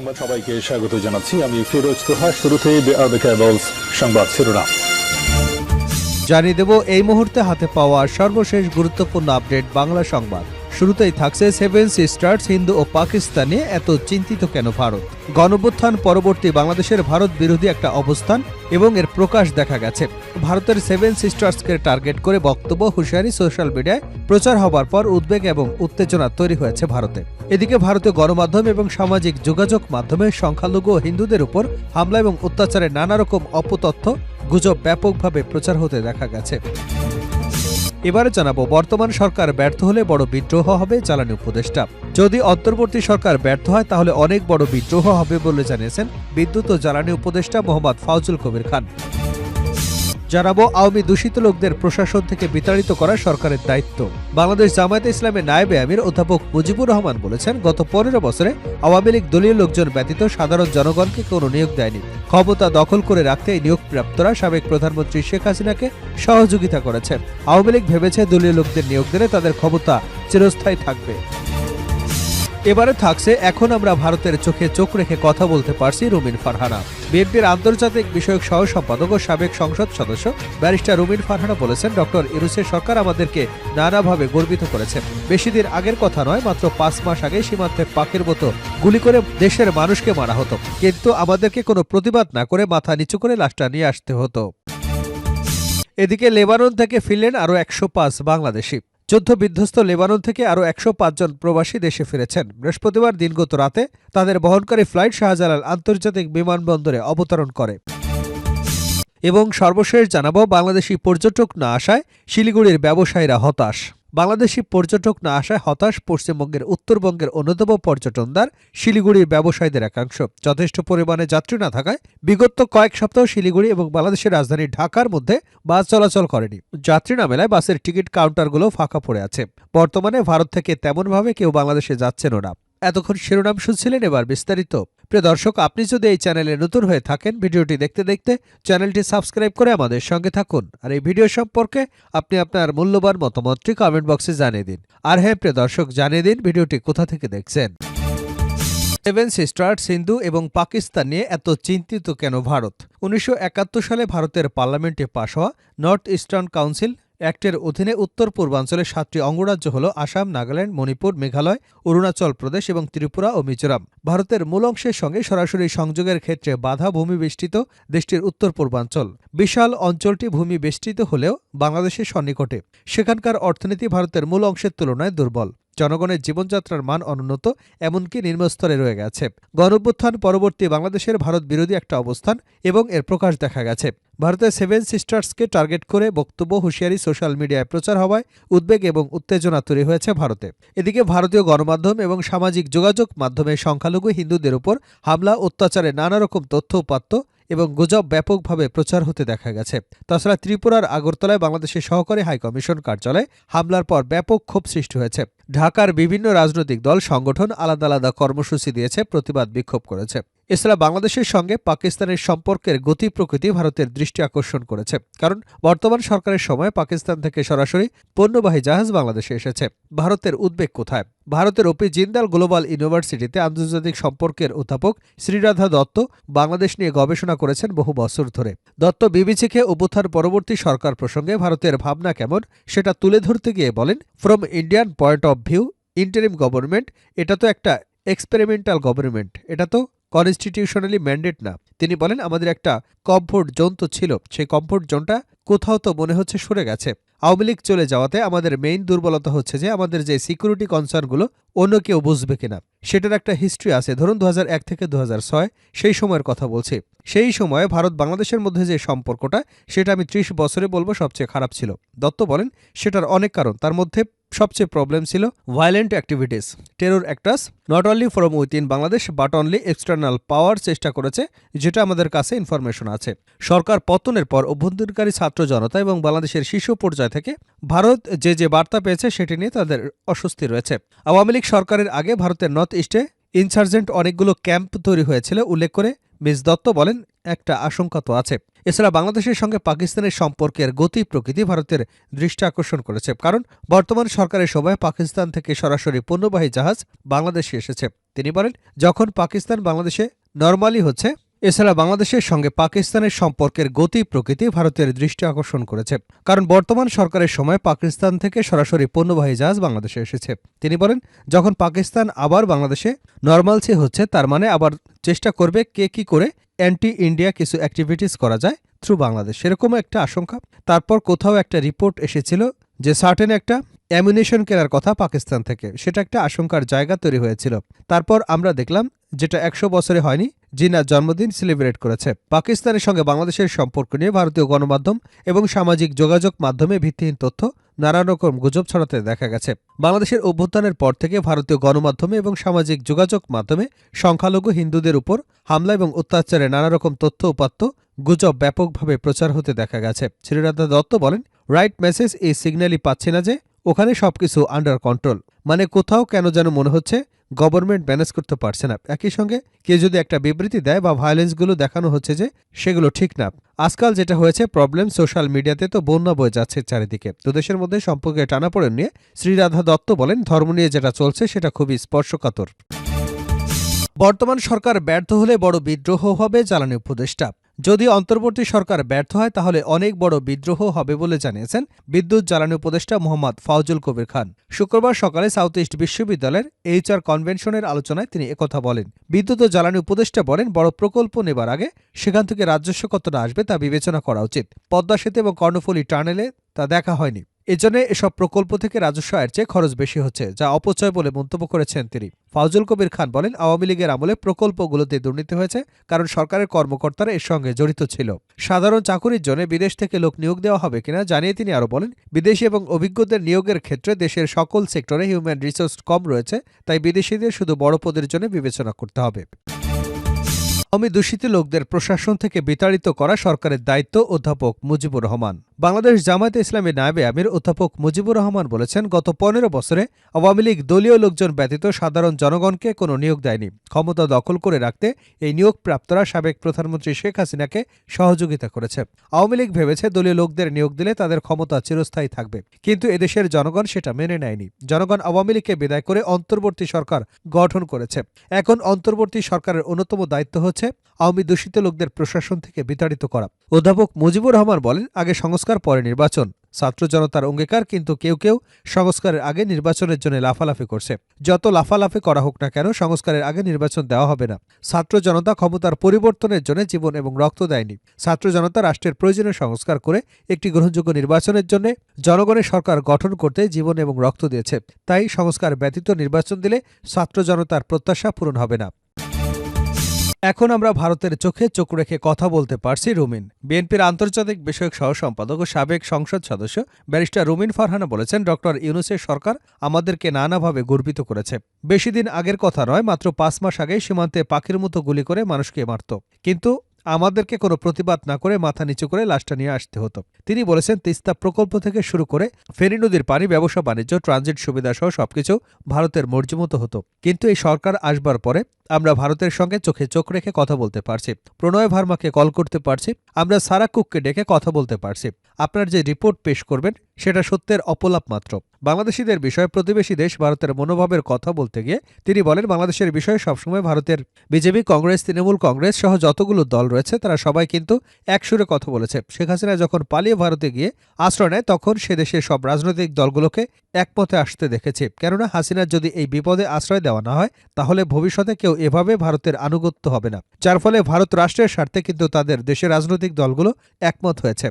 সংবাদ সবাইকে স্বাগত জানাচ্ছি। আমি ফিরোজ তোহা। শুরুতেই সংবাদ শিরোনাম জানিয়ে দেব এই মুহূর্তে হাতে পাওয়া সর্বশেষ গুরুত্বপূর্ণ আপডেট বাংলা সংবাদ। শুরুতেই থাকছে সেভেন সিস্টার্স হিন্দু ও পাকিস্তানে এত চিন্তিত কেন ভারত। গণঅভ্যুত্থান পরবর্তী বাংলাদেশের ভারত বিরোধী একটা অবস্থান এবং এর প্রকাশ দেখা গেছে। ভারতের সেভেন সিস্টার্সকে টার্গেট করে বক্তব্য হুঁশিয়ারি সোশ্যাল মিডিয়ায় প্রচার হবার পর উদ্বেগ এবং উত্তেজনা তৈরি হয়েছে ভারতে। এদিকে ভারতীয় গণমাধ্যম এবং সামাজিক যোগাযোগ মাধ্যমে সংখ্যালঘু ও হিন্দুদের উপর হামলা এবং অত্যাচারের নানা রকম অপতথ্য গুজব ব্যাপকভাবে প্রচার হতে দেখা গেছে। এবারে জানাবো, বর্তমান সরকার ব্যর্থ হলে বড় বিদ্রোহ হবে জ্বালানি উপদেষ্টা। যদি অন্তর্বর্তী সরকার ব্যর্থ হয় তাহলে অনেক বড় বিদ্রোহ হবে বলে জানিয়েছেন বিদ্যুৎ ও জ্বালানি উপদেষ্টা মোহাম্মদ ফাউজুল কবির খান। জানাবো, আওয়ামী দূষিত লোকদের প্রশাসন থেকে বিতাড়িত করা সরকারের দায়িত্ব। বাংলাদেশ জামায়াতে ইসলামের নায়েবে আমির অধ্যাপক মুজিবুর রহমান বলেছেন, গত 15 বছরে আওয়ামী লীগ দলীয় লোকজন ব্যতীত সাধারণ জনগণকে কোনো নিয়োগ দেয়নি। ক্ষমতা দখল করে রাখতে এই নিয়োগপ্রাপ্তরা সাবেক প্রধানমন্ত্রী শেখ হাসিনাকে সহযোগিতা করেছে। আওয়ামী লীগ ভেবেছে দলীয় লোকদের নিয়োগ দিলে তাদের ক্ষমতা চিরস্থায়ী থাকবে। এবারে থাকছে, এখন আমরা ভারতের চোখে চোখ রেখে কথা বলতে পারছি রুমিন ফারহানা। বিএনপির আন্তর্জাতিক বিষয়ক সহ সম্পাদক ও সাবেক সংসদ সদস্য ব্যারিস্টার রুমিন ফারহানা বলেছেন, ডক্টর ইউনূসের সরকার আমাদেরকে নানাভাবে গর্বিত করেছে। বেশি দিন আগের কথা নয়, মাত্র 5 মাস আগে সীমান্তে পাকের মতো গুলি করে দেশের মানুষকে মারা হতো, কিন্তু আমাদেরকে কোনো প্রতিবাদ না করে মাথা নিচু করে লাশটা নিয়ে আসতে হতো। এদিকে লেবানন থেকে ফিরলেন আরও 105 বাংলাদেশি। যুদ্ধ বিধ্বস্ত লেবানন থেকে আরও 105 জন প্রবাসী দেশে ফিরেছেন। বৃহস্পতিবার দিনগত রাতে তাদের বহনকারী ফ্লাইট শাহজালাল আন্তর্জাতিক বিমানবন্দরে অবতরণ করে। এবং সর্বশেষ জানাবো, বাংলাদেশি পর্যটক না আসায় শিলিগুড়ির ব্যবসায়ীরা হতাশ। বাংলাদেশি পর্যটক না আসায় হতাশ পশ্চিমবঙ্গের উত্তরবঙ্গের অন্যতম পর্যটনদ্বার শিলিগুড়ির ব্যবসায়ীদের একাংশ। যথেষ্ট পরিমাণে যাত্রী না থাকায় বিগত কয়েক সপ্তাহ শিলিগুড়ি এবং বাংলাদেশের রাজধানী ঢাকার মধ্যে বাস চলাচল করেনি। যাত্রী না মেলায় বাসের টিকিট কাউন্টারগুলো ফাঁকা পড়ে আছে। বর্তমানে ভারত থেকে তেমনভাবে কেউ বাংলাদেশে যাচ্ছেনও না। এতক্ষণ শিরোনাম শুনছিলেন, এবার বিস্তারিত। প্রিয় দর্শক, আপনি যদি এই চ্যানেলে নতুন হয়ে থাকেন, ভিডিওটি দেখতে দেখতে চ্যানেলটি সাবস্ক্রাইব করে আমাদের সঙ্গে থাকুন। আর এই ভিডিও সম্পর্কে আপনি আপনার মূল্যবান মতামতটি কমেন্ট বক্সে জানিয়ে দিন। আর হ্যাঁ প্রিয় দর্শক, জানিয়ে দিন ভিডিওটি কোথা থেকে দেখছেন। সেভেন সিস্টার্স হিন্দু এবং পাকিস্তান নিয়ে এত চিন্তিত কেন ভারত। 1971 সালে ভারতের পার্লামেন্টে পাশ হওয়া নর্থ ইস্টার্ন কাউন্সিল অ্যাক্টের অধীনে উত্তর পূর্বাঞ্চলের 7টি অঙ্গরাজ্য হল আসাম, নাগাল্যান্ড, মণিপুর, মেঘালয়, অরুণাচল প্রদেশ এবং ত্রিপুরা ও মিজোরাম। ভারতের মূল অংশের সঙ্গে সরাসরি সংযোগের ক্ষেত্রে বাধা ভূমি বেষ্টিত দেশটির উত্তর পূর্বাঞ্চল। বিশাল অঞ্চলটি ভূমি বেষ্টিত হলেও বাংলাদেশের সন্নিকটে। সেখানকার অর্থনীতি ভারতের মূল অংশের তুলনায় দুর্বল। জনগণের জীবনযাত্রার মান অনুন্নত, এমনকি নিম্নস্তরে রয়ে গেছে। গণঅভ্যুত্থান পরবর্তী বাংলাদেশের ভারত বিরোধী একটা অবস্থান এবং এর প্রকাশ দেখা গেছে। ভারতের সেভেন সিস্টার্সকে টার্গেট করে বক্তব্য হুঁশিয়ারি সোশ্যাল মিডিয়ায় প্রচার হওয়ায় উদ্বেগ এবং উত্তেজনা তৈরি হয়েছে ভারতে। এদিকে ভারতীয় গণমাধ্যম এবং সামাজিক যোগাযোগ মাধ্যমে সংখ্যালঘু হিন্দুদের উপর হামলা, অত্যাচারের নানা রকম তথ্য উপাত্ত এবং গুজব ব্যাপকভাবে প্রচার হতে দেখা গেছে। তাছাড়া ত্রিপুরার আগরতলায় বাংলাদেশের সহকারী হাইকমিশন কার্যালয়ে হামলার পর ব্যাপক ক্ষোভ সৃষ্টি হয়েছে। ঢাকার বিভিন্ন রাজনৈতিক দল সংগঠন আলাদা আলাদা কর্মসূচি দিয়েছে, প্রতিবাদ বিক্ষোভ করেছে। এছাড়া বাংলাদেশের সঙ্গে পাকিস্তানের সম্পর্কের গতি প্রকৃতি ভারতের দৃষ্টি আকর্ষণ করেছে, কারণ বর্তমান সরকারের সময় পাকিস্তান থেকে সরাসরি পণ্যবাহী জাহাজ বাংলাদেশে এসেছে। ভারতের উদ্বেগ কোথায়? ভারতের ওপি জিন্দাল গ্লোবাল ইউনিভার্সিটিতে আন্তর্জাতিক সম্পর্কের অধ্যাপক শ্রীরাধা দত্ত বাংলাদেশ নিয়ে গবেষণা করেছেন বহু বছর ধরে। দত্ত বিবিসিকে অভ্যুত্থান পরবর্তী সরকার প্রসঙ্গে ভারতের ভাবনা কেমন সেটা তুলে ধরতে গিয়ে বলেন, from Indian point of view, interim government এটা তো একটা এক্সপেরিমেন্টাল গভর্নমেন্ট, এটা তো কনস্টিটিউশনালি ম্যান্ডেট না। তিনি বলেন, আমাদের একটা কমফোর্ট জোন তো ছিল, সেই কমফোর্ট জোনটা কোথাও তো মনে হচ্ছে সরে গেছে। আওয়ামী লীগ চলে যাওয়াতে আমাদের মেইন দুর্বলতা হচ্ছে যে আমাদের যে সিকিউরিটি কনসার্নগুলো অন্য কেউ বুঝবে কিনা সেটার একটা হিস্ট্রি আছে। ধরুন 2001 থেকে 2006 সেই সময়ের কথা বলছি। সেই সময়ে ভারত বাংলাদেশের মধ্যে যে সম্পর্কটা, সেটা আমি 30 বছরে বলবো সবচেয়ে খারাপ ছিল। দত্ত বলেন, সেটার অনেক কারণ, তার মধ্যে সবচেয়ে প্রবলেম ছিল violent activities, terror actors not only from within Bangladesh but only external power চেষ্টা করেছে, যেটা আমাদের কাছে ইনফরমেশন আছে। সরকার পতনের পর অভ্যন্তরীণকারী ছাত্র জনতা এবং বাংলাদেশের শীর্ষ পর্যায় থেকে ভারত যে বার্তা পেয়েছে সেটি নিয়ে তাদের অস্বস্তি রয়েছে। আওয়ামী লীগ সরকারের আগে ভারতের নর্থ ইস্টে ইনসার্জেন্ট অনেকগুলো ক্যাম্প তৈরি হয়েছিল উল্লেখ করে মিস দত্ত বলেন, একটা আশঙ্কা তো আছে। এছাড়া বাংলাদেশের সঙ্গে পাকিস্তানের সম্পর্কের গতি প্রকৃতি ভারতের দৃষ্টি আকর্ষণ করেছে, কারণ বর্তমান সরকারের সময় পাকিস্তান থেকে সরাসরি পণ্যবাহী জাহাজ বাংলাদেশে এসেছে। তিনি বলেন, যখন পাকিস্তান বাংলাদেশে নরমালি হচ্ছে। এছাড়া বাংলাদেশের সঙ্গে পাকিস্তানের সম্পর্কের গতি প্রকৃতি ভারতের দৃষ্টি আকর্ষণ করেছে, কারণ বর্তমান সরকারের সময় পাকিস্তান থেকে সরাসরি পণ্যবাহী জাহাজ বাংলাদেশে এসেছে। তিনি বলেন, যখন পাকিস্তান আবার বাংলাদেশে নরমালসি হচ্ছে, তার মানে আবার চেষ্টা করবে কে কি করে অ্যান্টি ইন্ডিয়া কিছু অ্যাক্টিভিটিস করা যায় থ্রু বাংলাদেশ, সেরকম একটা আশঙ্কা। তারপর কোথাও একটা রিপোর্ট এসেছিল যে সার্টেন একটা অ্যামিনেশন কেনার কথা পাকিস্তান থেকে, সেটা একটা আশঙ্কার জায়গা তৈরি হয়েছিল। তারপর আমরা দেখলাম যেটা ১০০ বছরে হয়নি, জিনার জন্মদিন সেলিব্রেট করেছে। পাকিস্তানের সঙ্গে বাংলাদেশের সম্পর্ক নিয়ে ভারতীয় গণমাধ্যম এবং সামাজিক যোগাযোগ মাধ্যমে ভিত্তিহীন তথ্য, নানান রকম গুজব ছড়াতে দেখা গেছে। বাংলাদেশের অভ্যুত্থানের পর থেকে ভারতীয় গণমাধ্যমে এবং সামাজিক যোগাযোগ মাধ্যমে সংখ্যালঘু হিন্দুদের উপর হামলা এবং অত্যাচারে নানা রকম তথ্য উপাত্ত গুজব ব্যাপকভাবে প্রচার হতে দেখা গেছে। শ্রীরাধা দত্ত বলেন, রাইট মেসেজ এই সিগন্যালই পাচ্ছি না যে ওখানে সবকিছু আন্ডার কন্ট্রোল, মানে কোথাও কেন যেন মনে হচ্ছে গভর্নমেন্ট ম্যানেজ করতে পারছে না। একই সঙ্গে কেউ যদি একটা বিবৃতি দেয় বা ভায়োলেন্সগুলো দেখানো হচ্ছে যে সেগুলো ঠিক না। আজকাল যেটা হয়েছে প্রবলেম, সোশ্যাল মিডিয়াতে তো বন্যা বয়ে যাচ্ছে চারিদিকে। তো দেশের মধ্যে সম্পর্কে টানাপোড়েন নিয়ে শ্রীরাধা দত্ত বলেন, ধর্ম নিয়ে যেটা চলছে সেটা খুবই স্পর্শকাতর। বর্তমান সরকার ব্যর্থ হলে বড় বিদ্রোহ হবে, জ্বালানি উপদেষ্টা। যদি অন্তর্বর্তী সরকার ব্যর্থ হয় তাহলে অনেক বড় বিদ্রোহ হবে বলে জানিয়েছেন বিদ্যুৎ জ্বালানি উপদেষ্টা মোহাম্মদ ফাউজুল কবির খান। শুক্রবার সকালে সাউথ ইস্ট বিশ্ববিদ্যালয়ের HR কনভেনশনের আলোচনায় তিনি একথা বলেন। বিদ্যুৎ ও জ্বালানি উপদেষ্টা বলেন, বড় প্রকল্প নেবার আগে সেখান থেকে রাজস্ব কতটা আসবে তা বিবেচনা করা উচিত। পদ্মা সেতু এবং কর্ণফুলী টানেলে তা দেখা হয়নি। এজন্য এসব প্রকল্প থেকে রাজস্ব আয়ের চেয়ে খরচ বেশি হচ্ছে, যা অপচয় বলে মন্তব্য করেছেন তিনি। ফাউজুল কবির খান বলেন, আওয়ামী লীগের আমলে প্রকল্পগুলোতে দুর্নীতি হয়েছে, কারণ সরকারের কর্মকর্তারা এর সঙ্গে জড়িত ছিল। সাধারণ চাকুরির জন্য বিদেশ থেকে লোক নিয়োগ দেওয়া হবে কিনা জানিয়ে তিনি আরও বলেন, বিদেশি এবং অভিজ্ঞদের নিয়োগের ক্ষেত্রে দেশের সকল সেক্টরে হিউম্যান রিসোর্স কম রয়েছে, তাই বিদেশিদের শুধু বড় পদের জন্য বিবেচনা করতে হবে। আওয়ামী দূষিত লোকদের প্রশাসন থেকে বিতাড়িত করা সরকারের দায়িত্ব, অধ্যাপক মুজিবুর রহমান। বাংলাদেশ জামায়াতে ইসলামী নায়েবে আমির অধ্যাপক মুজিবুর রহমান বলেছেন, গত ১৫ বছরে আওয়ামী লীগ দলীয় লোকজন ব্যতীত সাধারণ জনগণকে কোনো নিয়োগ দেয়নি। ক্ষমতা দখল করে রাখতে এই নিয়োগপ্রাপ্তরা সাবেক প্রধানমন্ত্রী শেখ হাসিনাকে সহযোগিতা করেছে। আওয়ামী লীগ ভেবেছে দলীয় লোকদের নিয়োগ দিলে তাদের ক্ষমতা চিরস্থায়ী থাকবে, কিন্তু এদেশের জনগণ সেটা মেনে নেয়নি। জনগণ আওয়ামী লীগকে বিদায় করে অন্তর্বর্তী সরকার গঠন করেছে। এখন অন্তর্বর্তী সরকারের অন্যতম দায়িত্ব হচ্ছে আওয়ামী দূষিত লোকদের প্রশাসন থেকে বিতাড়িত করা। অধ্যাপক মুজিবুর রহমান বলেন, আগে সংস্কার পরে নির্বাচন। ছাত্র জনতার অঙ্গীকার, কিন্তু কেউ কেউ সংস্কারের আগে নির্বাচনের জন্য লাফালাফি করছে। যত লাফালাফি করা হোক না কেন, সংস্কারের আগে নির্বাচন দেওয়া হবে না। ছাত্র জনতা ক্ষমতার পরিবর্তনের জন্য জীবন এবং রক্ত দেয়নি। ছাত্র জনতা রাষ্ট্রের প্রয়োজনে সংস্কার করে একটি গ্রহণযোগ্য নির্বাচনের জন্য জনগণের সরকার গঠন করতে জীবন এবং রক্ত দিয়েছে। তাই সংস্কার ব্যতীত নির্বাচন দিলে ছাত্র জনতার প্রত্যাশা পূরণ হবে না। এখন আমরা ভারতের চোখে চোখ রেখে কথা বলতে পারছি রুমিন। বিএনপির আন্তর্জাতিক বিষয়ক সহ সম্পাদক ও সাবেক সংসদ সদস্য ব্যারিস্টার রুমিন ফারহানা বলেছেন, ডক্টর ইউনূসের সরকার আমাদেরকে নানাভাবে গর্বিত করেছে। বেশি দিন আগের কথা নয়, মাত্র ৫ মাস আগেই সীমান্তে পাখির মতো গুলি করে মানুষকে মারত, কিন্তু আমাদেরকে কোনো প্রতিবাদ না করে মাথা নিচু করে লাশটা নিয়ে আসতে হতো। তিনি বলেছেন, তিস্তা প্রকল্প থেকে শুরু করে ফেনী নদীর পানি, ব্যবসা বাণিজ্য, ট্রানজিট সুবিধা সহ সবকিছু ভারতের মর্জিমতো হতো। কিন্তু এই সরকার আসবার পরে আমরা ভারতের সঙ্গে চোখে চোখ রেখে কথা বলতে পারছি। প্রণয় ভার্মাকে কল করতে পারছি, আমরা সারা কুককে ডেকে কথা বলতে পারছি। আপনার যে রিপোর্ট পেশ করবেন সেটা সত্যের অপলাপ মাত্র। বাংলাদেশিদের বিষয়ে প্রতিবেশী দেশ ভারতের মনোভাবের কথা বলতে গিয়ে তিনি বলেন, বাংলাদেশের বিষয়ে সবসময় ভারতের বিজেপি, কংগ্রেস, তৃণমূল কংগ্রেস সহ যতগুলো দল রয়েছে তারা সবাই কিন্তু একসুরে কথা বলেছে। শেখ হাসিনা যখন পালিয়ে ভারতে গিয়ে আশ্রয় নেয়, তখন সে দেশের সব রাজনৈতিক দলগুলোকে একমতে আসতে দেখেছে। কেননা হাসিনার যদি এই বিপদে আশ্রয় দেওয়া না হয়, তাহলে ভবিষ্যতে কেউ এভাবে ভারতের আনুগত্য হবে না, যার ফলে ভারত রাষ্ট্রের স্বার্থে কিন্তু তাদের দেশের রাজনৈতিক দলগুলো একমত হয়েছে।